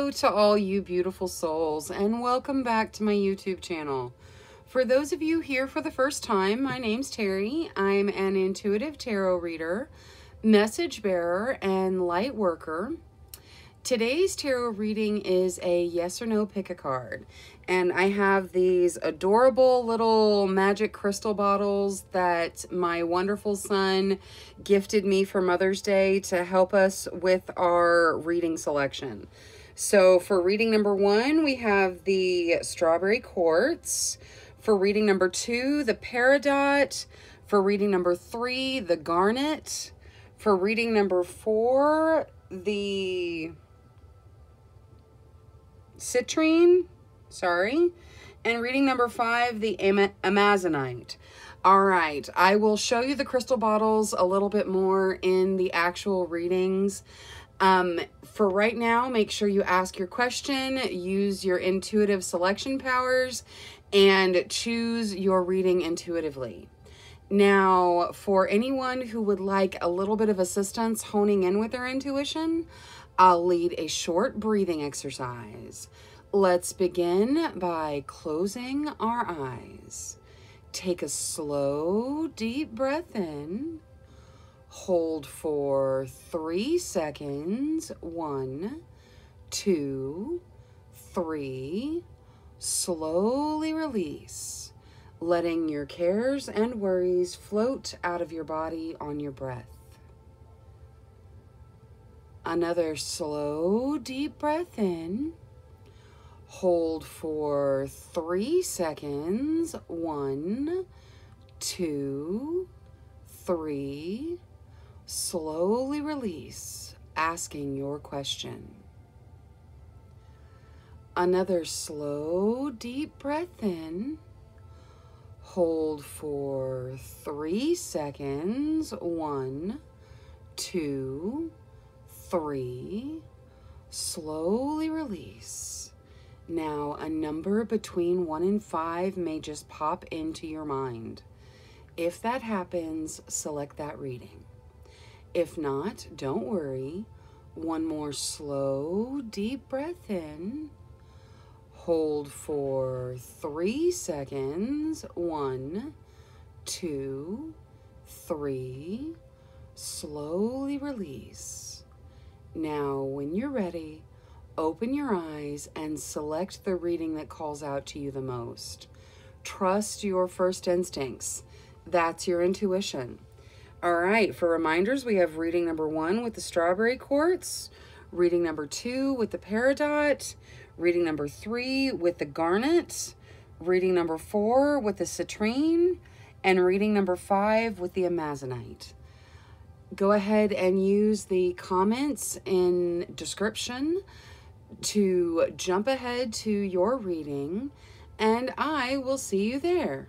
Hello to all you beautiful souls, and welcome back to my YouTube channel. For those of you here for the first time, my name's Cheri. I'm an intuitive tarot reader, message bearer, and light worker. Today's tarot reading is a yes or no pick a card. And I have these adorable little magic crystal bottles that my wonderful son gifted me for Mother's Day to help us with our reading selection. So for reading number 1, we have the strawberry quartz. For reading number 2, the peridot. For reading number 3, the garnet. For reading number 4, the citrine, and reading number 5, the amazonite. All right, I will show you the crystal bottles a little bit more in the actual readings. For right now, make sure you ask your question, use your intuitive selection powers, and choose your reading intuitively. Now, for anyone who would like a little bit of assistance honing in with their intuition, I'll lead a short breathing exercise. Let's begin by closing our eyes. Take a slow, deep breath in. Hold for 3 seconds. 1, 2, 3. Slowly release, letting your cares and worries float out of your body on your breath. Another slow, deep breath in. Hold for 3 seconds. 1, 2, 3. Slowly release, asking your question. Another slow, deep breath in. Hold for 3 seconds. 1, 2, 3. Slowly release. Now, a number between 1 and 5 may just pop into your mind. If that happens, select that reading. If not, don't worry. One more slow, deep breath in. Hold for 3 seconds. 1, 2, 3. Slowly release. Now, when you're ready, open your eyes and select the reading that calls out to you the most. Trust your first instincts. That's your intuition. All right, for reminders, we have reading number 1 with the strawberry quartz, reading number 2 with the peridot, reading number 3 with the garnet, reading number 4 with the citrine, and reading number 5 with the amazonite. Go ahead and use the comments in description to jump ahead to your reading, and I will see you there.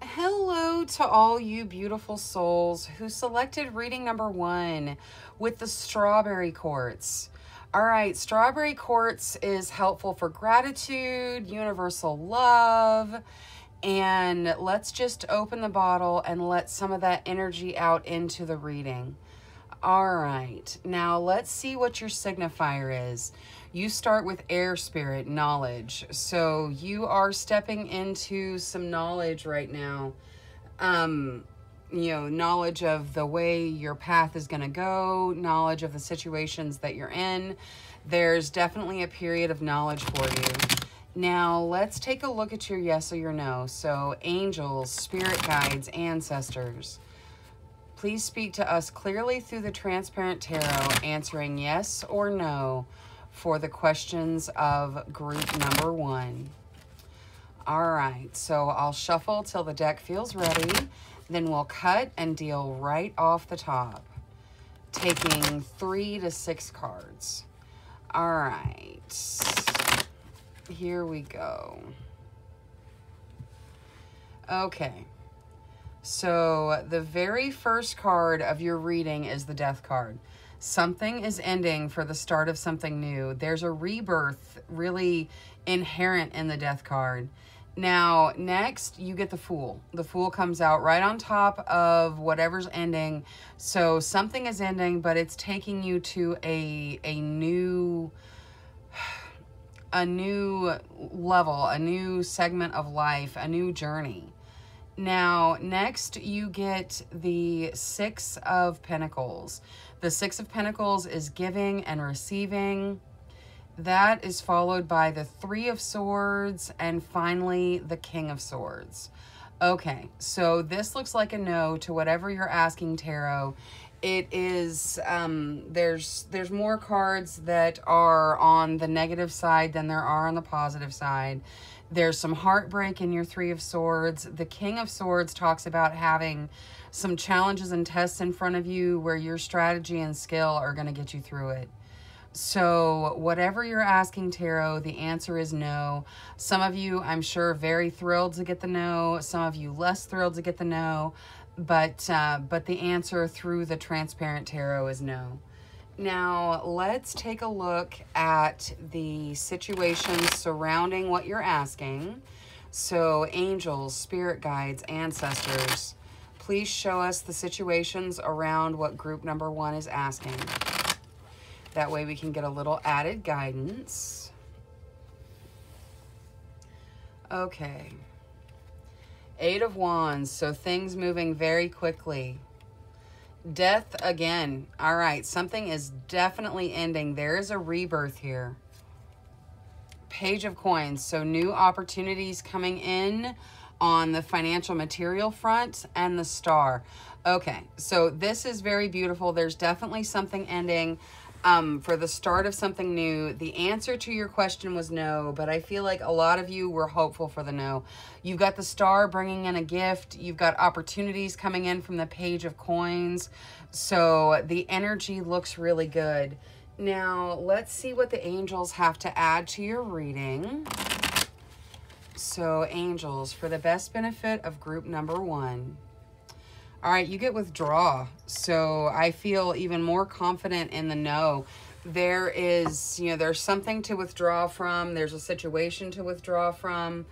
Hello to all you beautiful souls who selected reading number 1 with the strawberry quartz. All right, strawberry quartz is helpful for gratitude, universal love, and let's just open the bottle and let some of that energy out into the reading. All right, now let's see what your signifier is. You start with air spirit, knowledge. So you are stepping into some knowledge right now. Knowledge of the way your path is going to go, knowledge of the situations that you're in. There's definitely a period of knowledge for you. Now, let's take a look at your yes or your no. So, angels, spirit guides, ancestors. Please speak to us clearly through the transparent tarot, answering yes or no for the questions of group number 1. All right, so I'll shuffle till the deck feels ready. Then we'll cut and deal right off the top, taking 3 to 6 cards. All right, here we go. Okay, so the very first card of your reading is the Death card. Something is ending for the start of something new. There's a rebirth really inherent in the Death card. Now, next, you get the Fool. The Fool comes out right on top of whatever's ending. So something is ending, but it's taking you to a new level, a new segment of life, a new journey. Now, next, you get the Six of Pentacles. The Six of Pentacles is giving and receiving. That is followed by the Three of Swords and finally the King of Swords. Okay, so this looks like a no to whatever you're asking, Tarot. It is, there's more cards that are on the negative side than there are on the positive side. There's some heartbreak in your Three of Swords. The King of Swords talks about having some challenges and tests in front of you where your strategy and skill are going to get you through it. So whatever you're asking, Tarot, the answer is no. Some of you, I'm sure, very thrilled to get the no. Some of you less thrilled to get the no. But the answer through the Transparent Tarot is no. Now, let's take a look at the situations surrounding what you're asking. So, angels, spirit guides, ancestors, please show us the situations around what group number 1 is asking. That way we can get a little added guidance. Okay. 8 of Wands, so things moving very quickly. Death again. All right, something is definitely ending. There is a rebirth here. Page of Coins, so new opportunities coming in on the financial material front, and the Star. Okay, so this is very beautiful. There's definitely something ending. For the start of something new. The answer to your question was no, but I feel like a lot of you were hopeful for the no. You've got the Star bringing in a gift. You've got opportunities coming in from the Page of Coins. So the energy looks really good. Now, let's see what the angels have to add to your reading. So, angels, for the best benefit of group number 1. All right, you get withdraw. So I feel even more confident in the no. There is, there's something to withdraw from. There's a situation to withdraw from.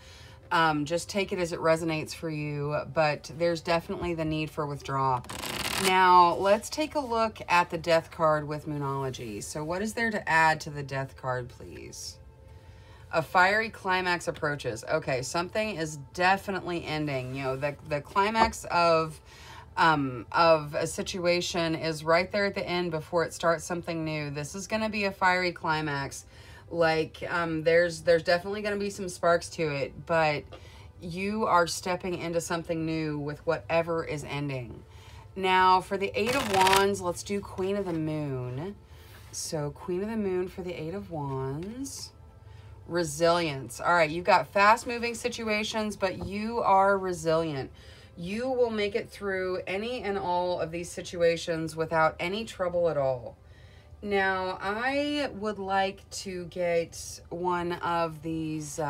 Just take it as it resonates for you. But there's definitely the need for withdrawal. Now, let's take a look at the Death card with Moonology. So what is there to add to the Death card, please? A fiery climax approaches. Okay, something is definitely ending. The climax of a situation is right there at the end before it starts something new. This is going to be a fiery climax. Like, there's definitely going to be some sparks to it, but you are stepping into something new with whatever is ending. Now, for the 8 of Wands, let's do Queen of the Moon. So, Queen of the Moon for the 8 of Wands. Resilience. All right, you've got fast-moving situations, but you are resilient. You will make it through any and all of these situations without any trouble at all. Now, I would like to get one of these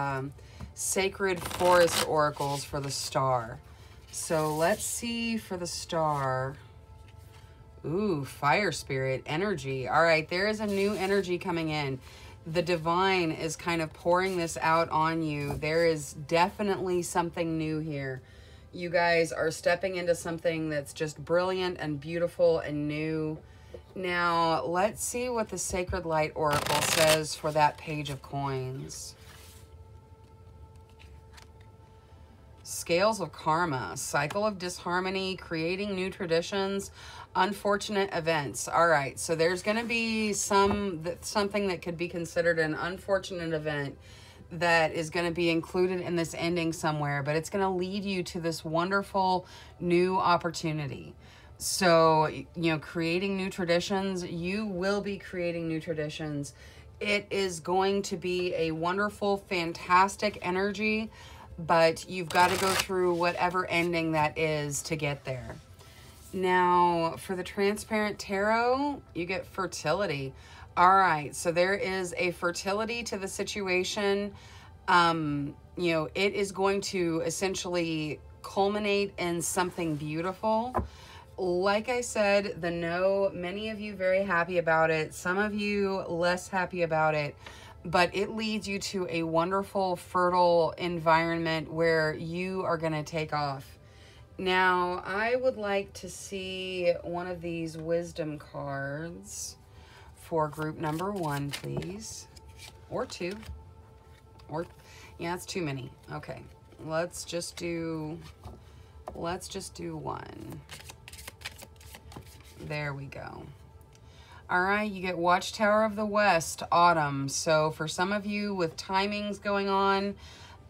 sacred forest oracles for the Star. So let's see for the Star. Ooh, fire spirit, energy. All right, there is a new energy coming in. The divine is kind of pouring this out on you. There is definitely something new here. You guys are stepping into something that's just brilliant and beautiful and new. Now, let's see what the Sacred Light Oracle says for that Page of Coins. Scales of Karma, cycle of disharmony, creating new traditions, unfortunate events. All right, so there's going to be something that could be considered an unfortunate event that is going to be included in this ending somewhere, but it's going to lead you to this wonderful new opportunity. So, creating new traditions, you will be creating new traditions. It is going to be a wonderful, fantastic energy, but you've got to go through whatever ending that is to get there. Now, for the Transparent Tarot, you get fertility. All right, so there is a fertility to the situation. It is going to essentially culminate in something beautiful. Like I said, the no, many of you very happy about it. Some of you less happy about it. but it leads you to a wonderful, fertile environment where you are going to take off. Now, I would like to see one of these wisdom cards for group number 1, please. Or 2. Or, yeah, it's too many. Okay, let's just do 1. There we go. All right, you get Watchtower of the West, autumn. So for some of you with timings going on,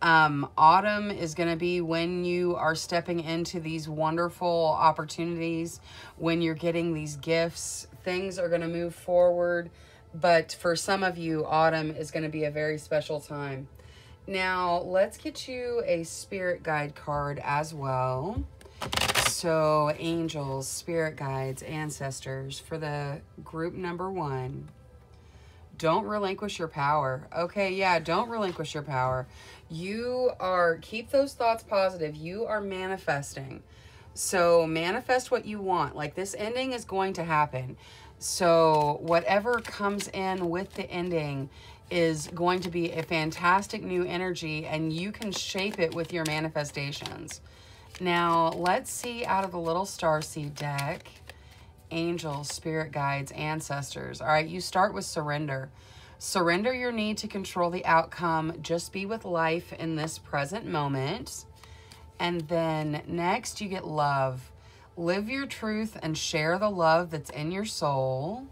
autumn is going to be when you are stepping into these wonderful opportunities, when you're getting these gifts. Things are going to move forward. But for some of you, autumn is going to be a very special time. Now, let's get you a spirit guide card as well. So, angels, spirit guides, ancestors for the group number 1. Don't relinquish your power. Okay, yeah, don't relinquish your power. Keep those thoughts positive. You are manifesting. So, manifest what you want. Like, this ending is going to happen. So, whatever comes in with the ending is going to be a fantastic new energy, and you can shape it with your manifestations. Now, let's see out of the little starseed deck, angels, spirit guides, ancestors. All right, you start with surrender. Surrender your need to control the outcome. Just be with life in this present moment. And then next, you get love. Live your truth and share the love that's in your soul.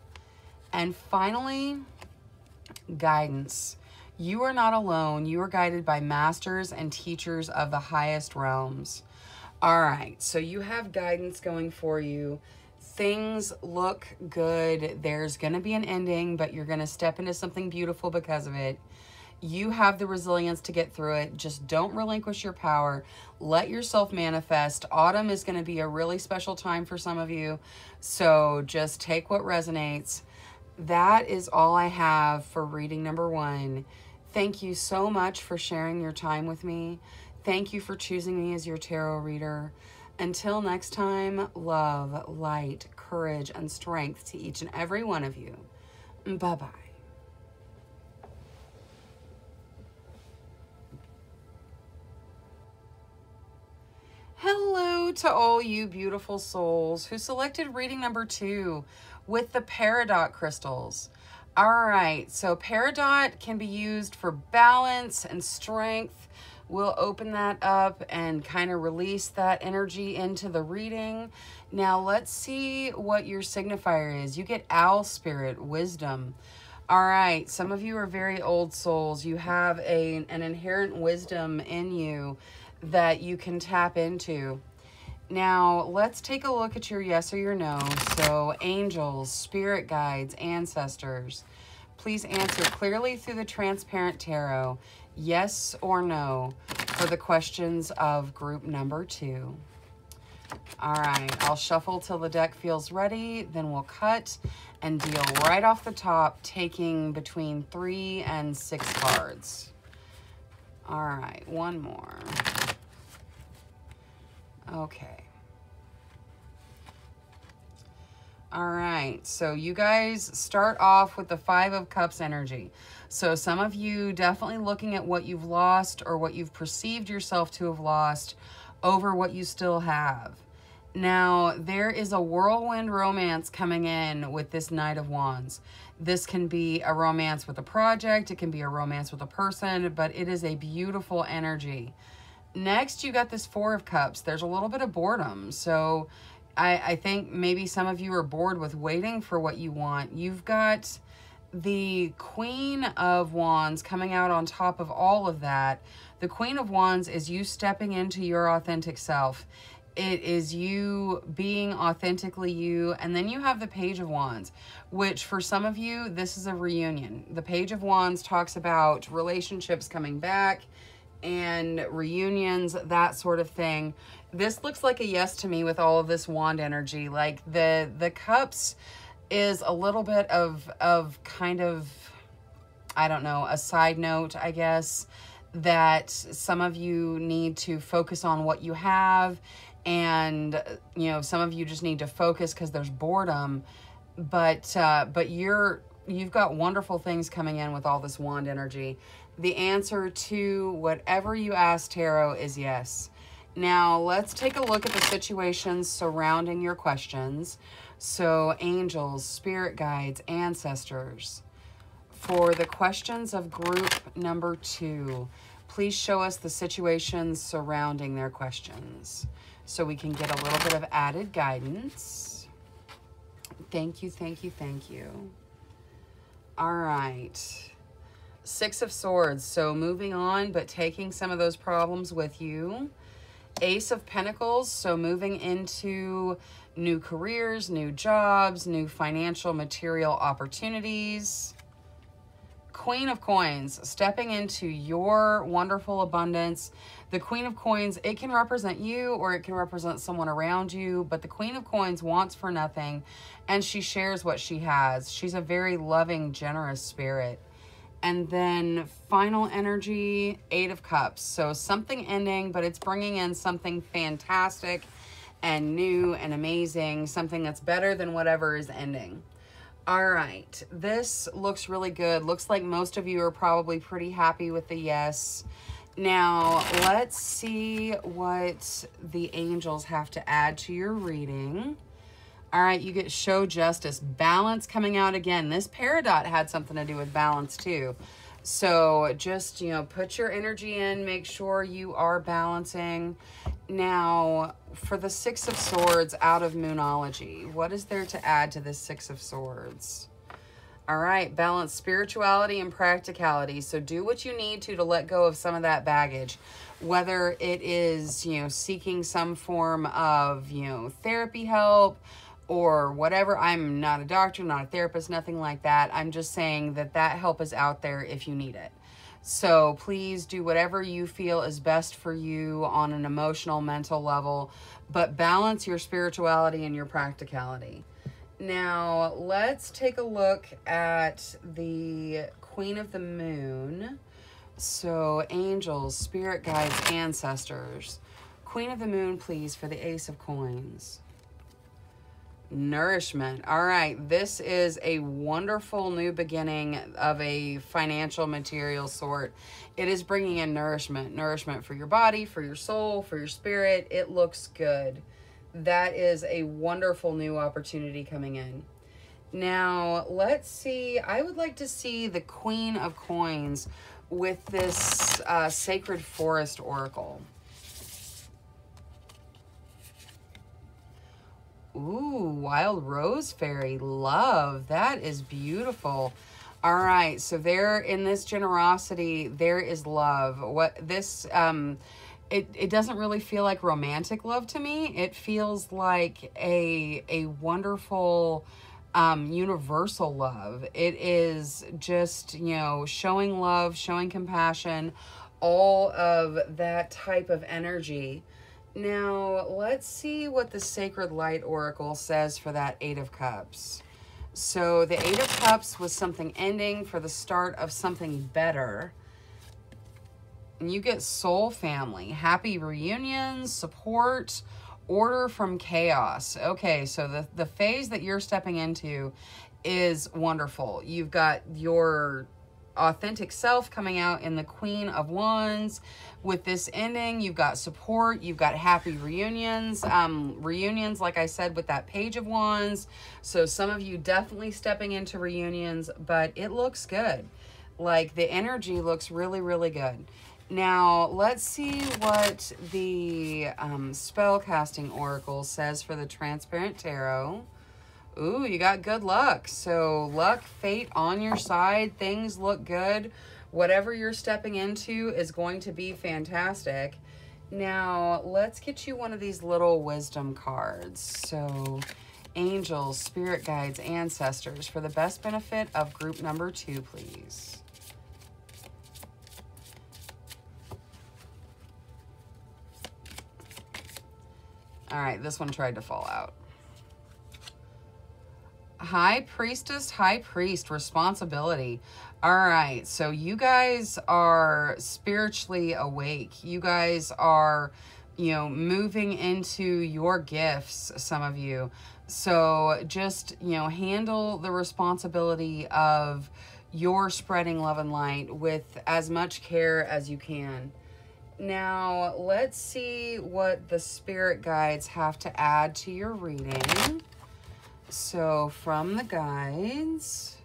And finally, guidance. You are not alone. You are guided by masters and teachers of the highest realms. All right, so you have guidance going for you. Things look good. There's going to be an ending, but you're going to step into something beautiful because of it. You have the resilience to get through it. Just don't relinquish your power. Let yourself manifest. Autumn is going to be a really special time for some of you, so just take what resonates. That is all I have for reading number 1. Thank you so much for sharing your time with me. Thank you for choosing me as your tarot reader. Until next time, love, light, courage, and strength to each and every one of you. Bye-bye. Hello to all you beautiful souls who selected reading number 2 with the Peridot crystals. All right, so Peridot can be used for balance and strength. We'll open that up and kind of release that energy into the reading. Now let's see what your signifier is. You get owl spirit, wisdom. All right, some of you are very old souls. You have an inherent wisdom in you that you can tap into. Now let's take a look at your yes or your no. So angels, spirit guides, ancestors, please answer clearly through the transparent tarot. Yes or no for the questions of group number 2. All right, I'll shuffle till the deck feels ready, then we'll cut and deal right off the top, taking between 3 and 6 cards. All right, one more. Okay. All right, so you guys start off with the 5 of Cups energy. So some of you definitely looking at what you've lost or what you've perceived yourself to have lost over what you still have. Now, there is a whirlwind romance coming in with this Knight of Wands. This can be a romance with a project. It can be a romance with a person, but it is a beautiful energy. Next, you got this 4 of Cups. There's a little bit of boredom. So I think maybe some of you are bored with waiting for what you want. You've got the Queen of Wands coming out on top of all of that. The Queen of Wands is you stepping into your authentic self. It is you being authentically you. And then you have the Page of Wands, which for some of you, this is a reunion. The Page of Wands talks about relationships coming back and reunions, that sort of thing. This looks like a yes to me with all of this wand energy. Like the cups is a little bit of kind of, I don't know, a side note, I guess, that some of you need to focus on what you have. And, you know, some of you just need to focus because there's boredom. But you're you've got wonderful things coming in with all this wand energy. The answer to whatever you ask, Tarot, is yes. Now, let's take a look at the situations surrounding your questions. So, angels, spirit guides, ancestors. For the questions of group number 2, please show us the situations surrounding their questions so we can get a little bit of added guidance. Thank you, thank you, thank you. All right. 6 of Swords. So moving on, but taking some of those problems with you. Ace of Pentacles. So moving into new careers, new jobs, new financial material opportunities. Queen of Coins, stepping into your wonderful abundance. The Queen of Coins, it can represent you or it can represent someone around you, but the Queen of Coins wants for nothing and she shares what she has. She's a very loving, generous spirit. And then final energy, 8 of Cups. So something ending, but it's bringing in something fantastic and new and amazing, something that's better than whatever is ending. All right, this looks really good. Looks like most of you are probably pretty happy with the yes. Now, let's see what the angels have to add to your reading. All right, you get show justice, balance coming out again. This peridot had something to do with balance too. So just, you know, put your energy in, make sure you are balancing. Now, for the 6 of Swords out of Moonology, what is there to add to this 6 of Swords? All right, balance spirituality and practicality. So do what you need to let go of some of that baggage, whether it is, you know, seeking some form of, you know, therapy help or whatever. I'm not a doctor, not a therapist, nothing like that. I'm just saying that that help is out there if you need it. So please do whatever you feel is best for you on an emotional, mental level, but balance your spirituality and your practicality. Now, let's take a look at the Queen of the Moon. So, angels, spirit guides, ancestors. Queen of the Moon, please, for the Ace of Coins. Nourishment. All right, this is a wonderful new beginning of a financial material sort. It is bringing in nourishment for your body, for your soul, for your spirit. It looks good. That is a wonderful new opportunity coming in. Now, let's see. I would like to see the Queen of Coins with this Sacred Forest Oracle. Ooh, Wild Rose Fairy. Love. That is beautiful. All right. So there in this generosity, there is love. What this, it doesn't really feel like romantic love to me. It feels like a wonderful, universal love. It is just, you know, showing love, showing compassion, all of that type of energy. Now, let's see what the Sacred Light Oracle says for that 8 of Cups. So the 8 of Cups was something ending for the start of something better. And you get soul family, happy reunions, support, order from chaos. Okay, so the phase that you're stepping into is wonderful. You've got your authentic self coming out in the Queen of Wands. With this ending, you've got support, you've got happy reunions. Reunions, like I said, with that Page of Wands. So some of you definitely stepping into reunions, but it looks good. Like the energy looks really, really good. Now, let's see what the Spellcasting Oracle says for the Transparent Tarot. Ooh, you got good luck. So luck, fate on your side. Things look good. Whatever you're stepping into is going to be fantastic. Now, let's get you one of these little wisdom cards. So, angels, spirit guides, ancestors, for the best benefit of group number 2, please. All right, this one tried to fall out. High Priestess, High Priest, responsibility. All right, so you guys are spiritually awake. You guys are you know, moving into your gifts, some of you. So just, you know, handle the responsibility of your spreading love and light with as much care as you can. Now, let's see what the spirit guides have to add to your reading. So from the guides,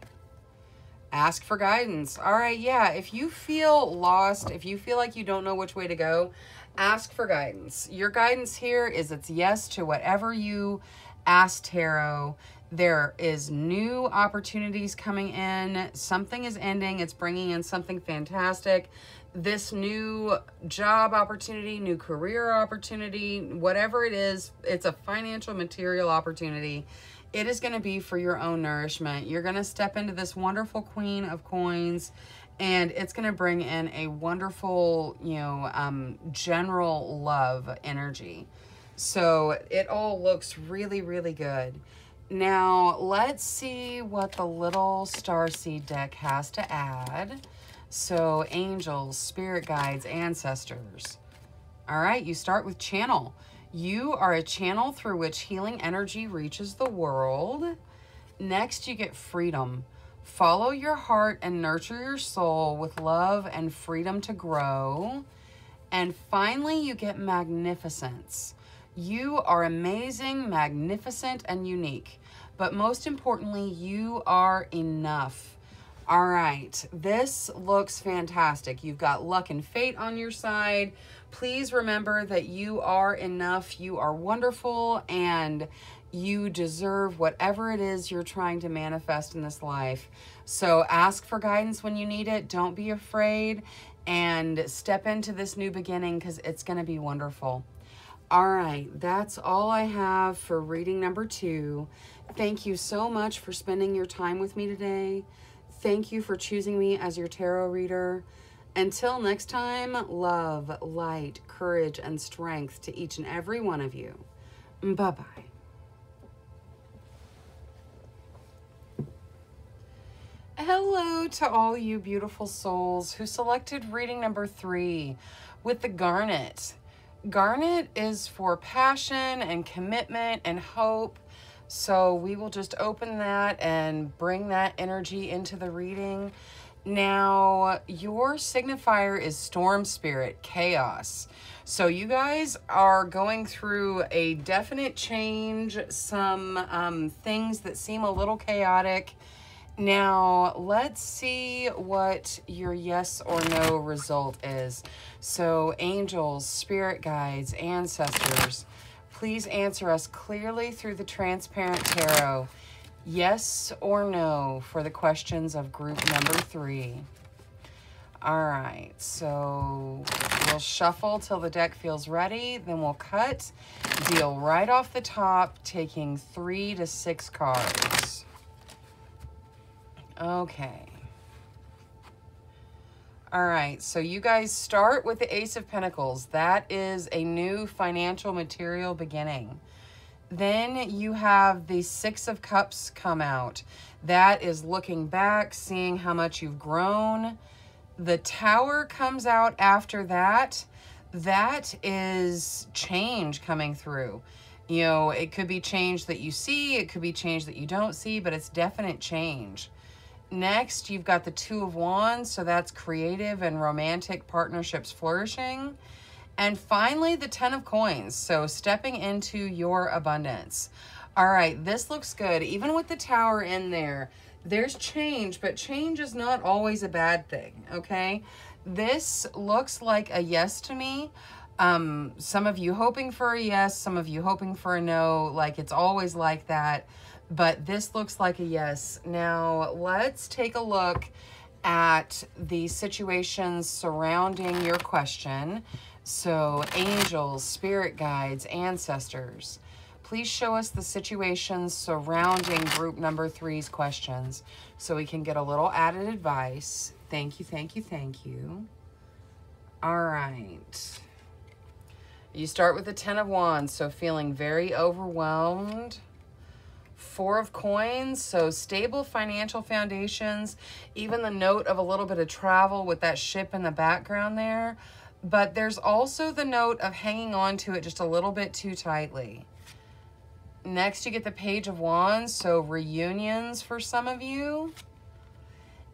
ask for guidance. All right, yeah, if you feel lost, if you feel like you don't know which way to go, ask for guidance. Your guidance here is it's yes to whatever you ask tarot. There is new opportunities coming in. Something is ending. It's bringing in something fantastic. This new job opportunity, new career opportunity, whatever it is, it's a financial, material opportunity. It is going to be for your own nourishment. You're going to step into this wonderful Queen of Coins, and it's going to bring in a wonderful, you know, general love energy. So it all looks really, really good. Now, let's see what the little starseed deck has to add. So, angels, spirit guides, ancestors. All right, you start with channel. You are a channel through which healing energy reaches the world. Next, you get freedom. Follow your heart and nurture your soul with love and freedom to grow. And finally, you get magnificence. You are amazing, magnificent, and unique. But most importantly, you are enough. All right, this looks fantastic. You've got luck and fate on your side. Please remember that you are enough, you are wonderful, and you deserve whatever it is you're trying to manifest in this life. So ask for guidance when you need it. Don't be afraid, and step into this new beginning because it's going to be wonderful. All right, that's all I have for reading number 2. Thank you so much for spending your time with me today. Thank you for choosing me as your tarot reader. Until next time, love, light, courage, and strength to each and every one of you. Bye-bye. Hello to all you beautiful souls who selected reading number 3 with the garnet. Garnet is for passion and commitment and hope. So we will just open that and bring that energy into the reading. Now, your signifier is Storm Spirit, Chaos. So you guys are going through a definite change, some things that seem a little chaotic. Now, let's see what your yes or no result is. So, angels, spirit guides, ancestors, please answer us clearly through the transparent tarot. Yes or no for the questions of group number 3. All right, so we'll shuffle till the deck feels ready. Then we'll cut, deal right off the top, taking 3 to 6 cards. Okay. All right, so you guys start with the Ace of Pentacles. That is a new financial material beginning. Then you have the 6 of Cups come out. That is looking back, seeing how much you've grown. The Tower comes out after that. That is change coming through. You know, it could be change that you see, it could be change that you don't see, but it's definite change. Next, you've got the 2 of Wands, so that's creative and romantic partnerships flourishing. And finally, the 10 of Coins, so stepping into your abundance. All right, this looks good. Even with the Tower in there, there's change, but change is not always a bad thing, okay? This looks like a yes to me. Some of you hoping for a yes, some of you hoping for a no, like it's always like that. But this looks like a yes. Now, let's take a look at the situations surrounding your question. So, angels, spirit guides, ancestors, please show us the situations surrounding group number 3's questions so we can get a little added advice. Thank you, thank you, thank you. All right. You start with the 10 of Wands, so feeling very overwhelmed. 4 of Coins, so stable financial foundations, even the note of a little bit of travel with that ship in the background there. But there's also the note of hanging on to it just a little bit too tightly. Next, you get the Page of Wands, so reunions for some of you.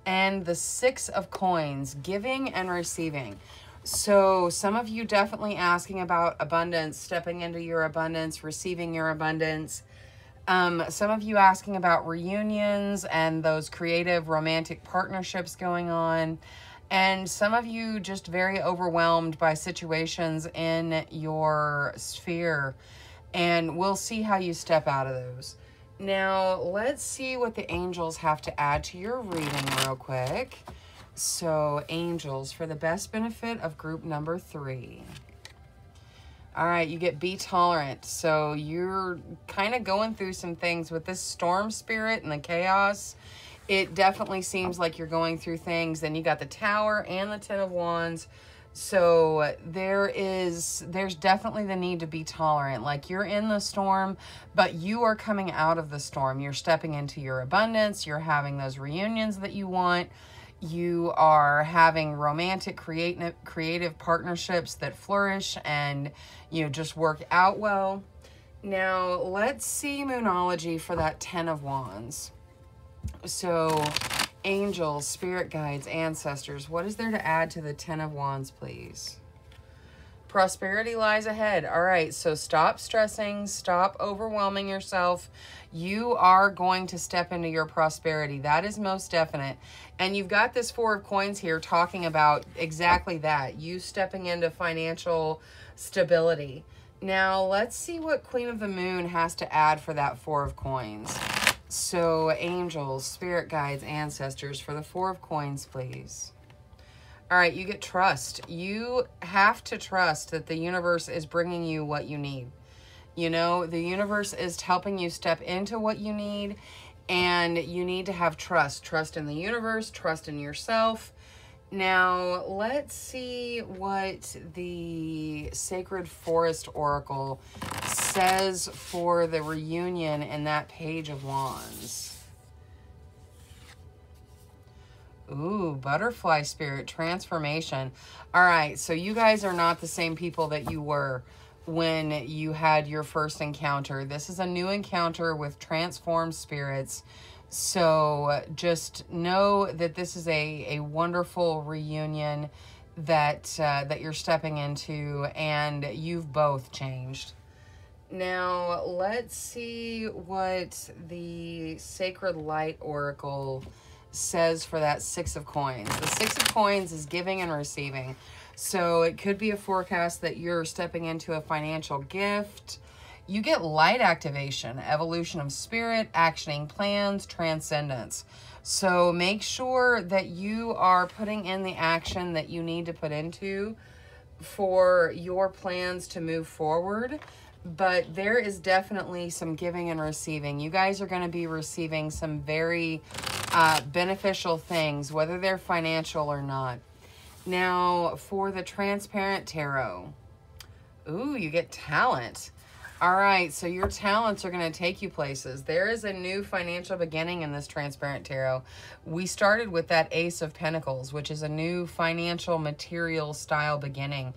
And the Six of Coins, giving and receiving. So some of you definitely asking about abundance, stepping into your abundance, receiving your abundance. Some of you asking about reunions and those creative romantic partnerships going on. And some of you just very overwhelmed by situations in your sphere. And we'll see how you step out of those. Now, let's see what the angels have to add to your reading real quick. So, angels, for the best benefit of group number 3. All right, you get be tolerant. So, you're kind of going through some things with this storm spirit and the chaos. It definitely seems like you're going through things. Then you got the Tower and the Ten of Wands. So there's definitely the need to be tolerant. Like, you're in the storm, but you are coming out of the storm. You're stepping into your abundance. You're having those reunions that you want. You are having romantic, creative partnerships that flourish and, you know, just work out well. Now, let's see Moonology for that Ten of Wands. So, angels, spirit guides, ancestors, what is there to add to the Ten of Wands, please? Prosperity lies ahead. All right, so stop stressing, stop overwhelming yourself. You are going to step into your prosperity. That is most definite. And you've got this Four of Coins here talking about exactly that, you stepping into financial stability. Now, let's see what Queen of the Moon has to add for that Four of Coins. So, angels, spirit guides, ancestors, for the Four of Coins, please. All right, you get trust. You have to trust that the universe is bringing you what you need. You know, the universe is helping you step into what you need, and you need to have trust. Trust in the universe, trust in yourself. Now, let's see what the Sacred Forest Oracle says for the reunion in that Page of Wands. Ooh, butterfly spirit, transformation. All right, so you guys are not the same people that you were when you had your first encounter. This is a new encounter with transformed spirits. So just know that this is a wonderful reunion that that you're stepping into, and you've both changed. Now, let's see what the Sacred Light Oracle says for that Six of Coins. The Six of Coins is giving and receiving. So it could be a forecast that you're stepping into a financial gift. You get light activation, evolution of spirit, actioning plans, transcendence. So make sure that you are putting in the action that you need to put into for your plans to move forward. But there is definitely some giving and receiving. You guys are going to be receiving some very beneficial things, whether they're financial or not. Now, for the Transparent Tarot. Ooh, you get talent. All right, so your talents are going to take you places. There is a new financial beginning in this Transparent Tarot. We started with that Ace of Pentacles, which is a new financial material style beginning.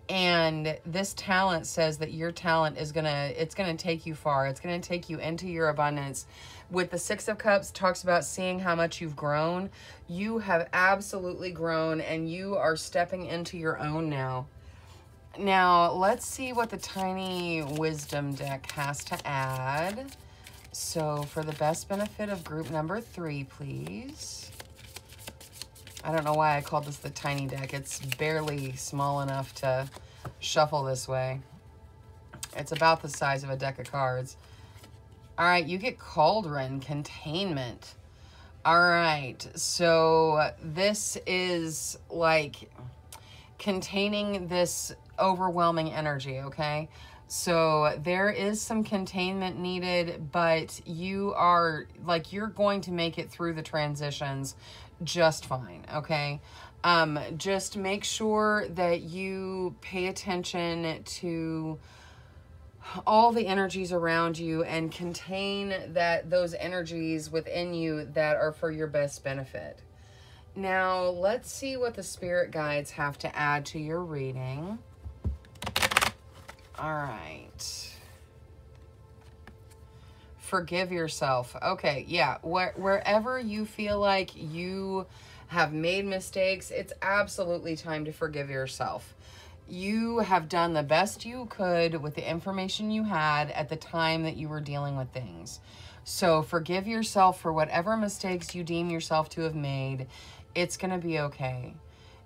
And this talent says that your talent is it's going to take you far. It's going to take you into your abundance. With the Six of Cups, talks about seeing how much you've grown. You have absolutely grown, and you are stepping into your own now. Now, let's see what the Tiny Wisdom deck has to add. So, for the best benefit of group number 3, please. I don't know why I called this the tiny deck. It's barely small enough to shuffle this way. It's about the size of a deck of cards. All right, you get Cauldron, Containment. All right, so this is like containing this overwhelming energy, okay? So there is some containment needed, but you are like, you're going to make it through the transitions just fine, okay? Just make sure that you pay attention to all the energies around you and contain those energies within you that are for your best benefit. Now, let's see what the spirit guides have to add to your reading. All right. Forgive yourself. Okay, yeah. Wherever you feel like you have made mistakes, it's absolutely time to forgive yourself. You have done the best you could with the information you had at the time that you were dealing with things. So forgive yourself for whatever mistakes you deem yourself to have made. It's going to be okay.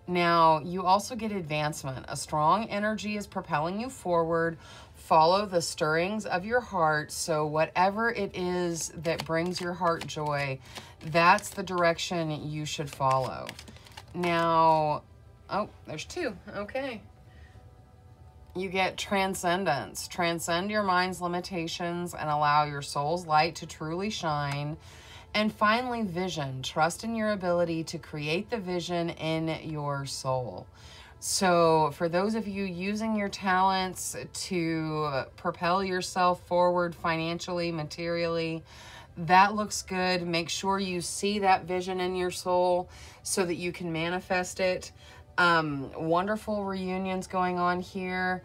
Now, you also get advancement. A strong energy is propelling you forward. Follow the stirrings of your heart. So whatever it is that brings your heart joy, that's the direction you should follow. Now, oh, there's two. Okay. You get transcendence. Transcend your mind's limitations and allow your soul's light to truly shine. And finally, vision. Trust in your ability to create the vision in your soul. So for those of you using your talents to propel yourself forward financially, materially, that looks good. Make sure you see that vision in your soul so that you can manifest it. Wonderful reunions going on here.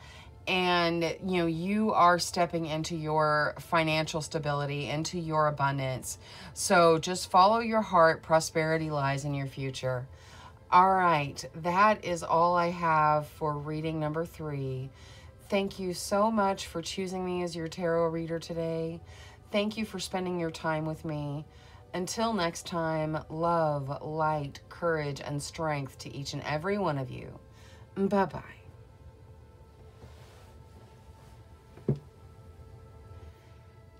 And, you know, you are stepping into your financial stability, into your abundance. So just follow your heart. Prosperity lies in your future. All right. That is all I have for reading number 3. Thank you so much for choosing me as your tarot reader today. Thank you for spending your time with me. Until next time, love, light, courage, and strength to each and every one of you. Bye-bye.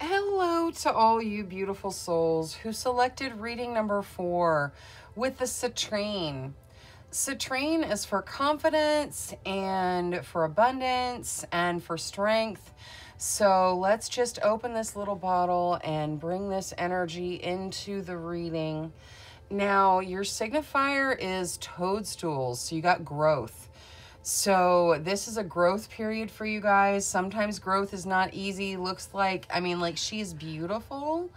Hello to all you beautiful souls who selected reading number 4 with the citrine. Citrine is for confidence and for abundance and for strength. So let's just open this little bottle and bring this energy into the reading. Now, your signifier is toadstools, so you got growth. So this is a growth period for you guys. Sometimes growth is not easy. Looks like, I mean, like she's beautiful,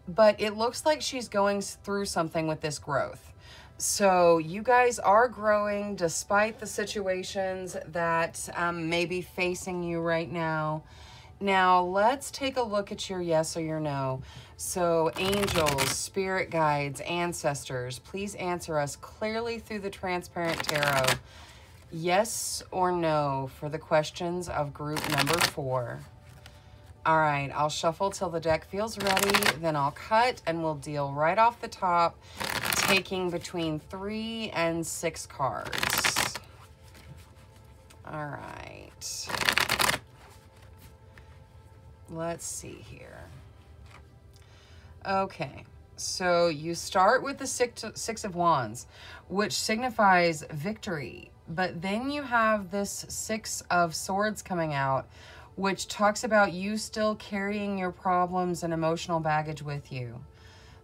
but it looks like she's going through something with this growth. So you guys are growing despite the situations that may be facing you right now. Now, let's take a look at your yes or your no. So angels, spirit guides, ancestors, please answer us clearly through the transparent tarot. Yes or no for the questions of group number 4. All right, I'll shuffle till the deck feels ready, then I'll cut and we'll deal right off the top, taking between 3 and 6 cards. All right. Let's see here. Okay, so you start with the Six of Wands, which signifies victory. But then you have this 6 of Swords coming out, which talks about you still carrying your problems and emotional baggage with you.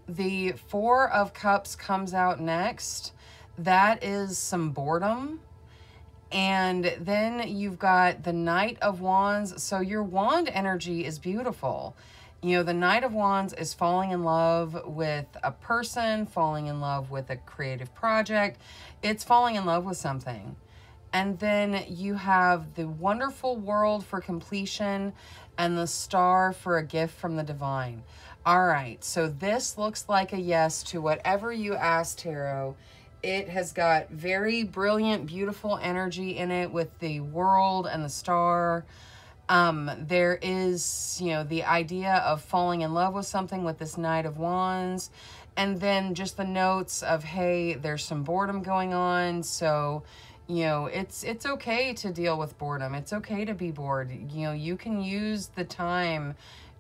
The 4 of Cups comes out next. That is some boredom. And then you've got the Knight of Wands. So your wand energy is beautiful. You know, the Knight of Wands is falling in love with a person, falling in love with a creative project. It's falling in love with something. And then you have the wonderful World for completion and the Star for a gift from the divine. All right, so this looks like a yes to whatever you asked, Tarot. It has got very brilliant, beautiful energy in it with the World and the Star. There is, you know, the idea of falling in love with something with this Knight of Wands. And then just the notes of, hey, there's some boredom going on. So, you know, it's okay to deal with boredom. It's okay to be bored. You know, you can use the time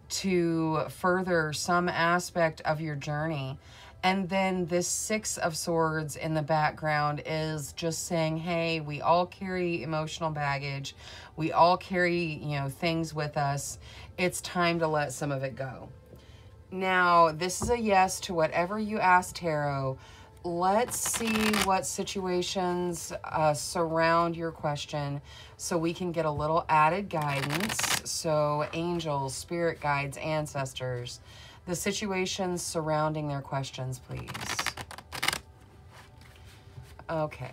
to further some aspect of your journey. And then this 6 of Swords in the background is just saying, hey, we all carry emotional baggage. We all carry, you know, things with us. It's time to let some of it go. Now, this is a yes to whatever you asked, Tarot. Let's see what situations surround your question so we can get a little added guidance. So angels, spirit guides, ancestors, the situations surrounding their questions, please. Okay.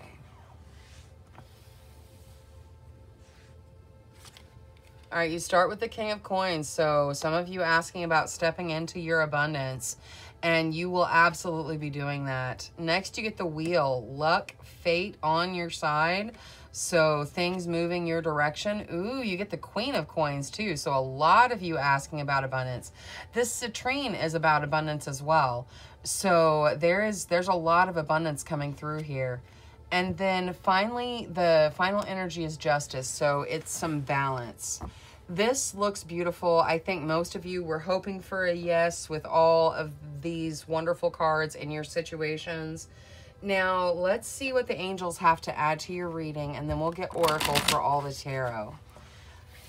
All right, you start with the King of Coins. So some of you asking about stepping into your abundance, and you will absolutely be doing that. Next, you get the Wheel. Luck, fate on your side. So things moving your direction. Ooh, you get the Queen of Coins too. So a lot of you asking about abundance. This citrine is about abundance as well. So there's a lot of abundance coming through here. And then finally, the final energy is Justice. So it's some balance. This looks beautiful. I think most of you were hoping for a yes with all of these wonderful cards in your situations. Now, let's see what the angels have to add to your reading, and then we'll get Oracle for all the tarot.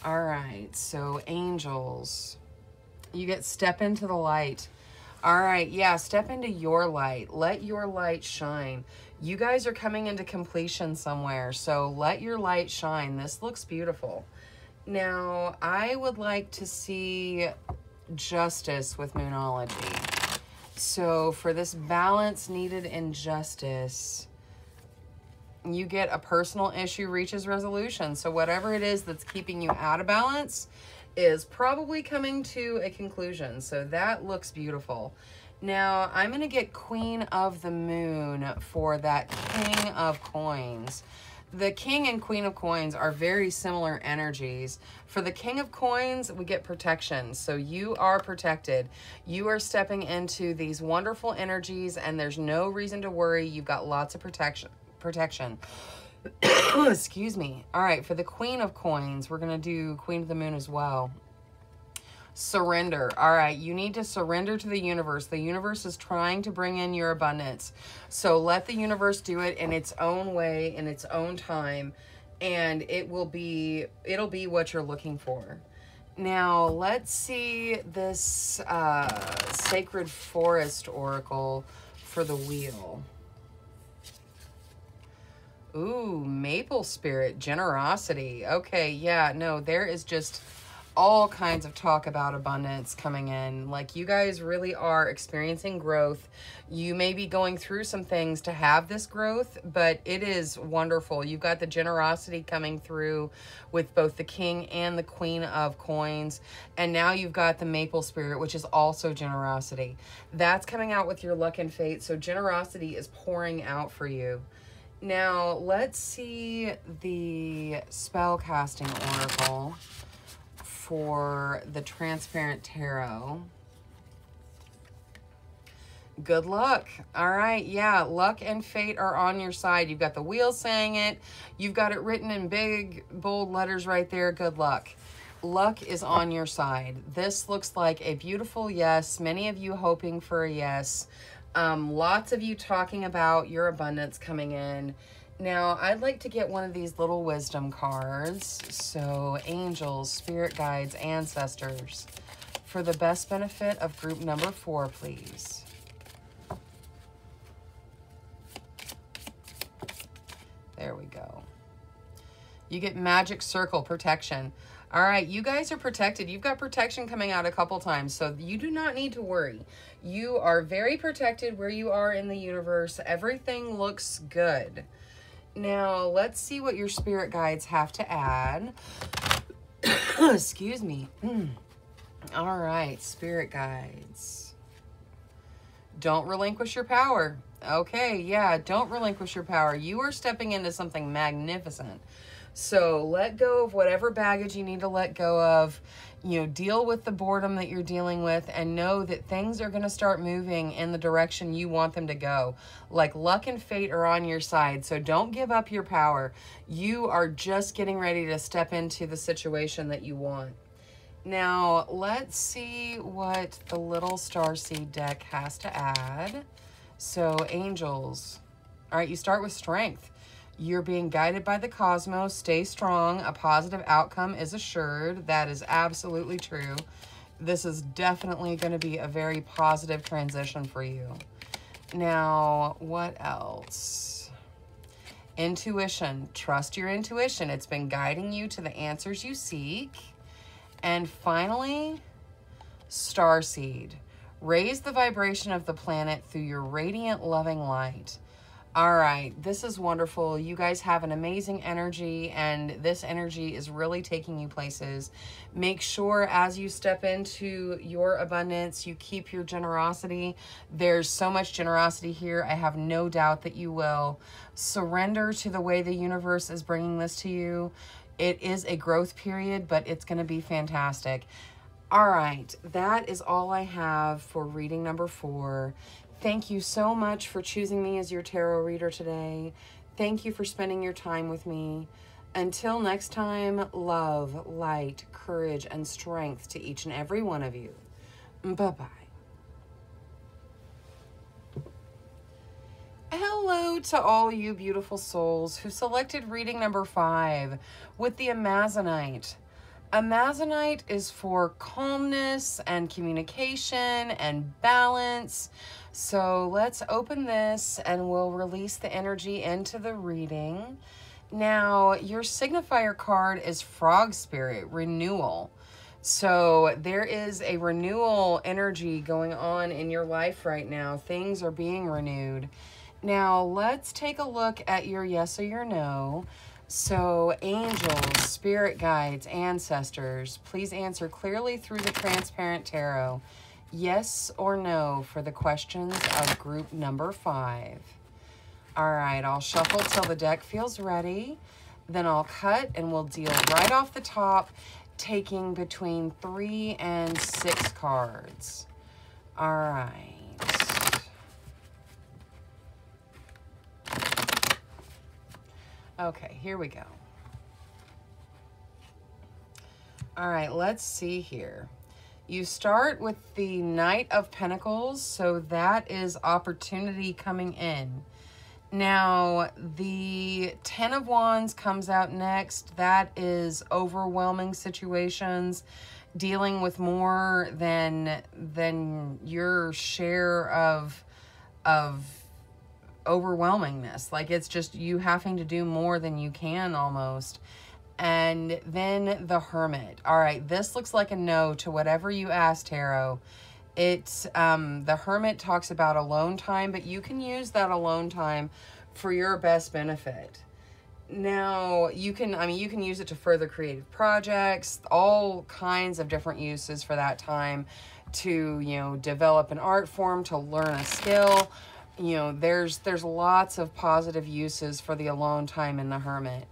All right, so angels, you get step into the light. All right, yeah, step into your light. Let your light shine. You guys are coming into completion somewhere, so let your light shine. This looks beautiful. Now, I would like to see Justice with Moonology. So for this balance needed in Justice, you get a personal issue reaches resolution. So whatever it is that's keeping you out of balance is probably coming to a conclusion. So that looks beautiful. Now, I'm going to get Queen of the Moon for that King of Coins. The King and Queen of Coins are very similar energies. For the King of Coins, we get protection. So you are protected. You are stepping into these wonderful energies, and there's no reason to worry. You've got lots of protection. Excuse me. All right, for the Queen of Coins, we're going to do Queen of the Moon as well. Surrender. All right, you need to surrender to the universe. The universe is trying to bring in your abundance. So let the universe do it in its own way, in its own time, and it'll be what you're looking for. Now, let's see this Sacred Forest Oracle for the Wheel. Ooh, Maple Spirit, Generosity. Okay, yeah, no, there is just all kinds of talk about abundance coming in. Like, you guys really are experiencing growth. You may be going through some things to have this growth, but it is wonderful. You've got the generosity coming through with both the King and the Queen of Coins. And now you've got the Maple Spirit, which is also generosity. That's coming out with your luck and fate. So generosity is pouring out for you. Now, let's see the spellcasting oracle for the Transparent Tarot. Good luck. All right, yeah, luck and fate are on your side. You've got the Wheel saying it. You've got it written in big, bold letters right there. Good luck. Luck is on your side. This looks like a beautiful yes. Many of you hoping for a yes. Lots of you talking about your abundance coming in. Now, I'd like to get one of these little wisdom cards. So, angels, spirit guides, ancestors, for the best benefit of group number 4, please. There we go. You get Magic Circle, protection. All right, you guys are protected. You've got protection coming out a couple times, so you do not need to worry. You are very protected where you are in the universe. Everything looks good. Now, let's see what your spirit guides have to add. Excuse me. All right, spirit guides. Don't relinquish your power. Okay, yeah, don't relinquish your power. You are stepping into something magnificent. So let go of whatever baggage you need to let go of. You know, deal with the boredom that you're dealing with, and know that things are going to start moving in the direction you want them to go. Like, luck and fate are on your side, so don't give up your power. You are just getting ready to step into the situation that you want. Now, let's see what the little Starseed deck has to add. So, angels. All right, you start with strength. You're being guided by the cosmos. Stay strong. A positive outcome is assured. That is absolutely true. This is definitely going to be a very positive transition for you. Now, what else? Intuition. Trust your intuition. It's been guiding you to the answers you seek. And finally, Starseed. Raise the vibration of the planet through your radiant, loving light. All right, this is wonderful. You guys have an amazing energy, and this energy is really taking you places. Make sure as you step into your abundance, you keep your generosity. There's so much generosity here. I have no doubt that you will. Surrender to the way the universe is bringing this to you. It is a growth period, but it's going to be fantastic. All right, that is all I have for reading number 4. Thank you so much for choosing me as your tarot reader today. Thank you for spending your time with me. Until next time, love, light, courage, and strength to each and every one of you. Bye-bye. Hello to all you beautiful souls who selected reading number 5 with the Amazonite. Amazonite is for calmness and communication and balance. So let's open this and we'll release the energy into the reading. Now, your signifier card is Frog Spirit, Renewal. So there is a renewal energy going on in your life right now. Things are being renewed. Now, let's take a look at your yes or your no. So, angels, spirit guides, ancestors, please answer clearly through the transparent tarot. Yes or no for the questions of group number 5. All right, I'll shuffle till the deck feels ready. Then I'll cut and we'll deal right off the top, taking between 3 and 6 cards. All right. Okay, here we go. All right, let's see here. You start with the Knight of Pentacles, so that is opportunity coming in. Now, the 10 of Wands comes out next. That is overwhelming situations, dealing with more than your share of overwhelmingness. Like, it's just you having to do more than you can almost. And then the Hermit. All right, this looks like a no to whatever you asked, Tarot. It's the Hermit talks about alone time, but you can use that alone time for your best benefit. Now, you can use it to further creative projects, all kinds of different uses for that time, to, develop an art form, to learn a skill. There's lots of positive uses for the alone time in the Hermit.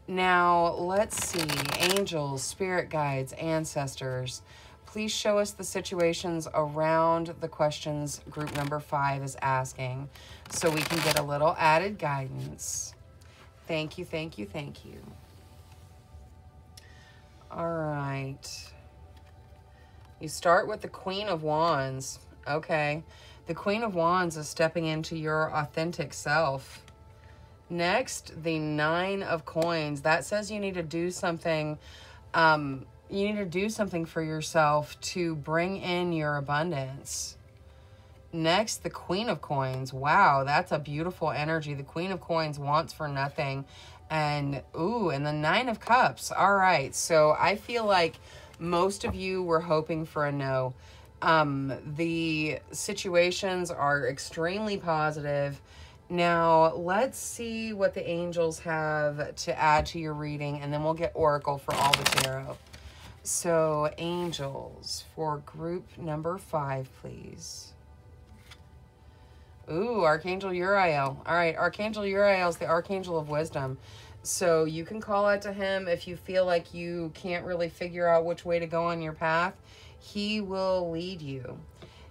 Now, let's see. Angels, spirit guides, ancestors, please show us the situations around the questions group number 5 is asking, so we can get a little added guidance. Thank you, thank you, thank you. All right. You start with the Queen of Wands. Okay. The Queen of Wands is stepping into your authentic self. Next, the 9 of Coins. That says you need to do something. You need to do something for yourself to bring in your abundance. Next, the Queen of Coins. Wow, that's a beautiful energy. The Queen of Coins wants for nothing. And the 9 of Cups. All right, so I feel like most of you were hoping for a no. The situations are extremely positive. Now, let's see what the angels have to add to your reading, and then we'll get Oracle for all the tarot. So, angels, for group number 5, please. Archangel Uriel. All right, Archangel Uriel is the Archangel of Wisdom. So, you can call out to him if you feel like you can't really figure out which way to go on your path. He will lead you.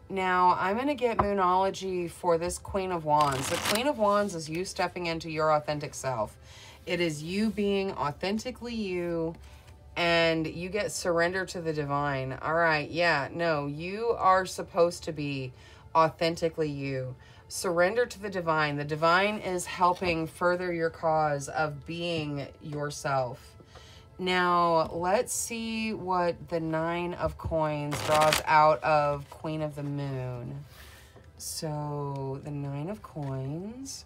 Now, I'm going to get Moonology for this Queen of Wands. The Queen of Wands is you stepping into your authentic self. It is you being authentically you, and you get surrender to the divine. All right, yeah, no, you are supposed to be authentically you. Surrender to the divine. The divine is helping further your cause of being yourself. Now, let's see what the 9 of Coins draws out of Queen of the Moon. So, the 9 of Coins.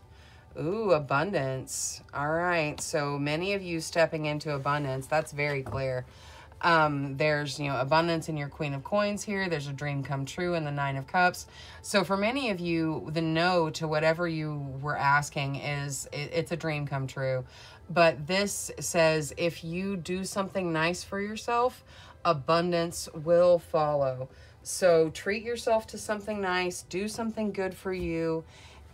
Abundance. All right, so many of you stepping into abundance. That's very clear. There's, abundance in your Queen of Coins here. There's a dream come true in the Nine of Cups. So for many of you, the no to whatever you were asking is, it's a dream come true. But this says, if you do something nice for yourself, abundance will follow. So treat yourself to something nice, do something good for you,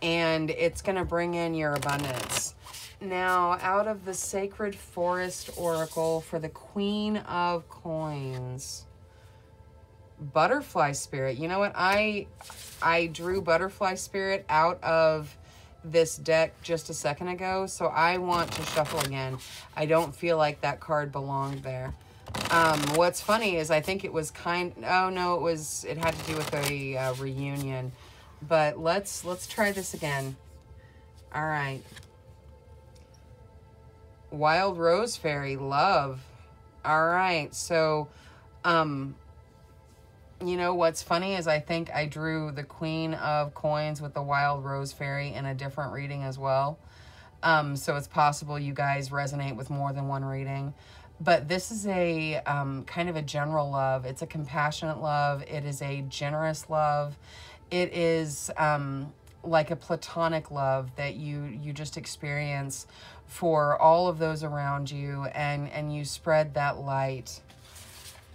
and it's going to bring in your abundance. Now, out of the Sacred Forest Oracle for the Queen of Coins, Butterfly Spirit. You know what? I drew Butterfly Spirit out of this deck just a second ago, so I want to shuffle again. I don't feel like that card belonged there. What's funny is I think it was it had to do with a reunion. But let's try this again. All right. Wild Rose Fairy, love. All right. So, what's funny is I think I drew the Queen of Coins with the Wild Rose Fairy in a different reading as well. So it's possible you guys resonate with more than one reading. But this is a kind of a general love. It's a compassionate love. It is a generous love. It is like a platonic love that you just experience for all of those around you, and you spread that light.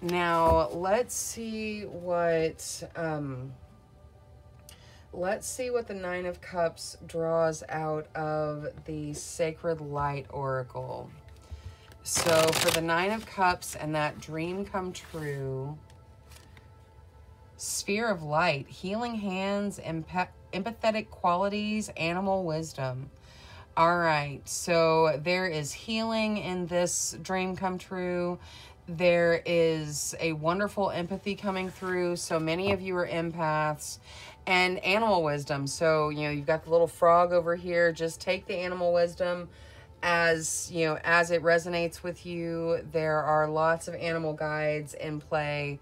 Now, let's see what the Nine of Cups draws out of the Sacred Light Oracle. So for the Nine of Cups and that dream come true, Sphere of Light, healing hands, empathetic qualities, animal wisdom. All right, so there is healing in this dream come true. There is a wonderful empathy coming through. So many of you are empaths. And animal wisdom. So, you've got the little frog over here. Just take the animal wisdom as it resonates with you. There are lots of animal guides in play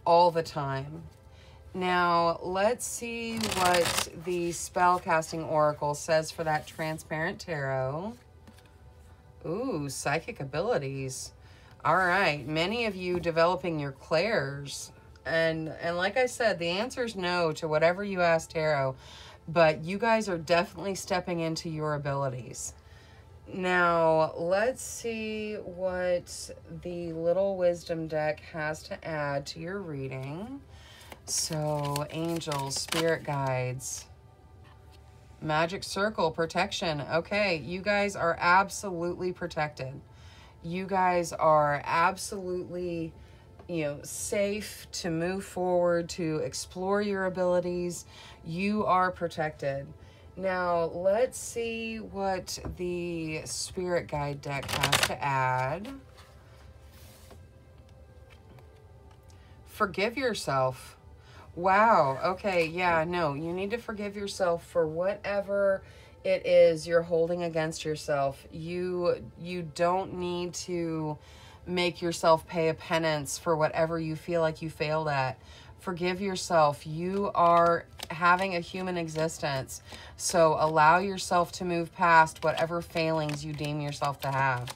all the time. Now, let's see what the Spellcasting Oracle says for that Transparent Tarot. Ooh, psychic abilities. All right, many of you developing your clairs. And like I said, the answer is no to whatever you ask Tarot, but you guys are definitely stepping into your abilities. Now, let's see what the Little Wisdom deck has to add to your reading. So, angels, spirit guides, magic circle, protection. Okay, you guys are absolutely protected. You guys are absolutely, safe to move forward, to explore your abilities. You are protected. Now, let's see what the Spirit Guide deck has to add. Forgive yourself. Wow. Okay. Yeah, no, you need to forgive yourself for whatever it is you're holding against yourself. You don't need to make yourself pay a penance for whatever you feel like you failed at. Forgive yourself. You are having a human existence. So allow yourself to move past whatever failings you deem yourself to have.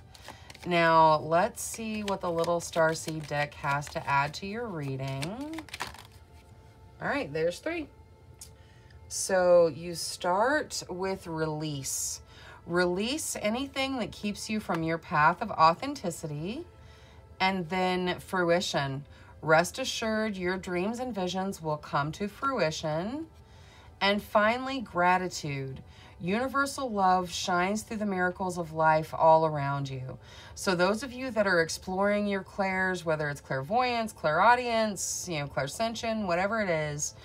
Now, let's see what the Little Starseed deck has to add to your reading. All right, there's 3. So you start with release. Release anything that keeps you from your path of authenticity. And then fruition. Rest assured your dreams and visions will come to fruition. And finally, gratitude. Universal love shines through the miracles of life all around you. So those of you that are exploring your clairs, whether it's clairvoyance, clairaudience, clairsentient, whatever it is,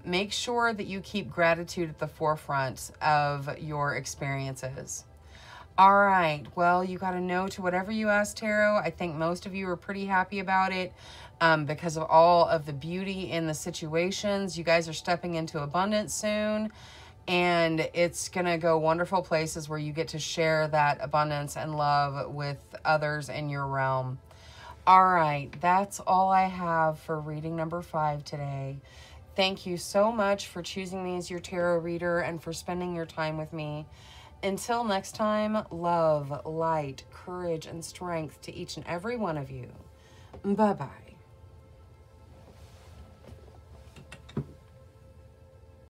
make sure that you keep gratitude at the forefront of your experiences. All right, well, you got to know to whatever you ask Tarot. I think most of you are pretty happy about it because of all of the beauty in the situations. You guys are stepping into abundance soon, and it's going to go wonderful places where you get to share that abundance and love with others in your realm. All right, that's all I have for reading number 5 today. Thank you so much for choosing me as your tarot reader and for spending your time with me. Until next time, love, light, courage, and strength to each and every one of you. Bye-bye.